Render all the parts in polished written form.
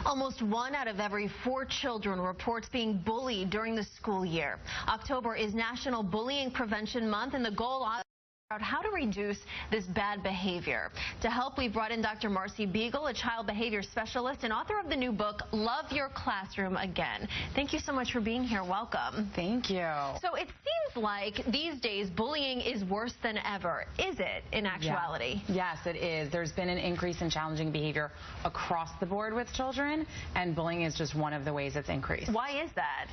Almost 1 out of every 4 children reports being bullied during the school year. October is National Bullying Prevention Month, and the goal is how to reduce this bad behavior. To help, we've brought in Dr. Marcie, a child behavior specialist and author of the new book, Love Your Classroom Again. Thank you so much for being here. Welcome. Thank you. So it seems like these days bullying is worse than ever. Is it in actuality? Yes, it is. There's been an increase in challenging behavior across the board with children, and bullying is just one of the ways it's increased. Why is that?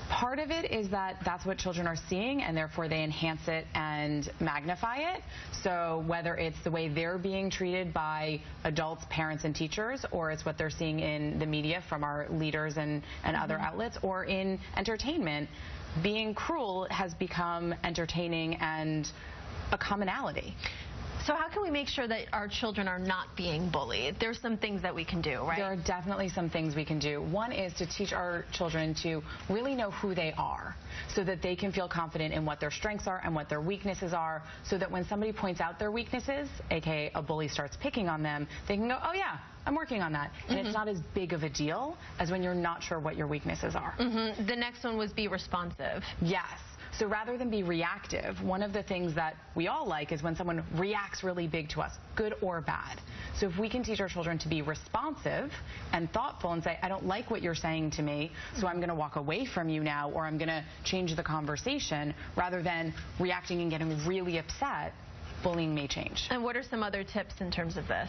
Part of it is that that's what children are seeing, and therefore they enhance it and magnify it. So whether it's the way they're being treated by adults, parents, and teachers, or it's what they're seeing in the media from our leaders and other outlets, or in entertainment, being cruel has become entertaining and a commonality. So how can we make sure that our children are not being bullied? There's some things that we can do, right? There are definitely some things we can do. One is to teach our children to really know who they are so that they can feel confident in what their strengths are and what their weaknesses are, so that when somebody points out their weaknesses, aka a bully starts picking on them, they can go, oh yeah, I'm working on that. And it's not as big of a deal as when you're not sure what your weaknesses are. The next one was be responsive. Yes. So rather than be reactive, one of the things that we all like is when someone reacts really big to us, good or bad. So if we can teach our children to be responsive and thoughtful and say, I don't like what you're saying to me, so I'm going to walk away from you now, or I'm going to change the conversation, rather than reacting and getting really upset, bullying may change. And what are some other tips in terms of this?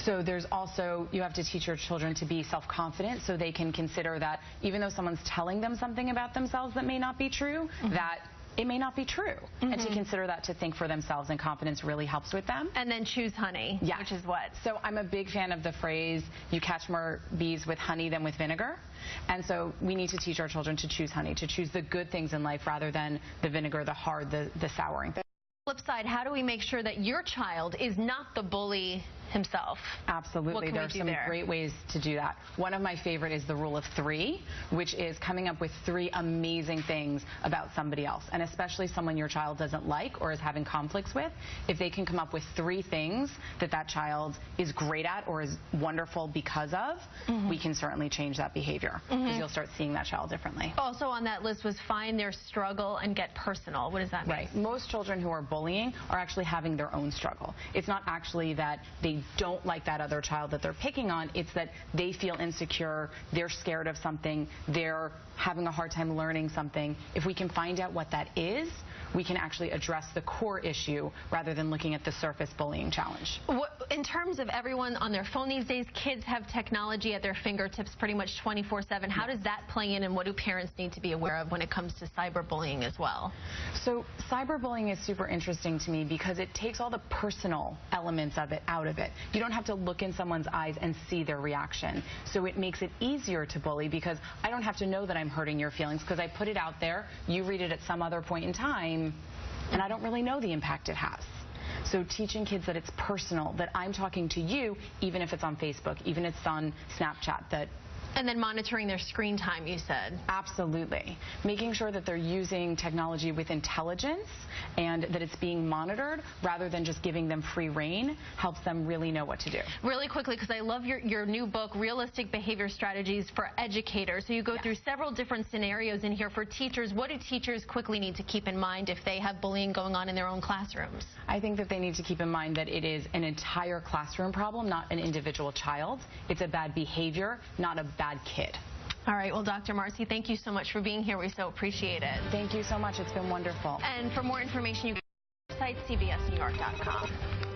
So there's also, you have to teach your children to be self-confident, so they can consider that even though someone's telling them something about themselves that may not be true, that it may not be true. And to consider that, to think for themselves, and confidence really helps with them. And then choose honey, which is what? So I'm a big fan of the phrase, you catch more bees with honey than with vinegar. And so we need to teach our children to choose honey, to choose the good things in life rather than the vinegar, the hard, the souring. Flip side, how do we make sure that your child is not the bully himself? Absolutely. There are some great ways to do that. One of my favorite is the rule of 3, which is coming up with 3 amazing things about somebody else, and especially someone your child doesn't like or is having conflicts with. If they can come up with 3 things that that child is great at or is wonderful because of, we can certainly change that behavior, because you'll start seeing that child differently. Also on that list was find their struggle and get personal. What does that mean? Right. Most children who are bullying are actually having their own struggle. It's not actually that they don't like that other child that they're picking on. It's that they feel insecure, they're scared of something, they're having a hard time learning something. If we can find out what that is, we can actually address the core issue rather than looking at the surface bullying challenge. In terms of everyone on their phone these days, kids have technology at their fingertips pretty much 24/7. How does that play in, and what do parents need to be aware of when it comes to cyberbullying as well? So cyberbullying is super interesting to me because it takes all the personal elements of it out of it. You don't have to look in someone's eyes and see their reaction. So it makes it easier to bully because I don't have to know that I'm hurting your feelings because I put it out there, you read it at some other point in time, and I don't really know the impact it has. So teaching kids that it's personal, that I'm talking to you, even if it's on Facebook, even if it's on Snapchat, that... And then monitoring their screen time, you said. Absolutely. Making sure that they're using technology with intelligence and that it's being monitored rather than just giving them free rein helps them really know what to do. Really quickly, because I love your new book, Realistic Behavior Strategies for Educators. So you go through several different scenarios in here for teachers. What do teachers quickly need to keep in mind if they have bullying going on in their own classrooms? I think that they need to keep in mind that it is an entire classroom problem, not an individual child. It's a bad behavior, not a bad kid. All right. Well, Dr. Marcie, thank you so much for being here. We so appreciate it. Thank you so much. It's been wonderful. And for more information, you can go to our website, cbsnewyork.com.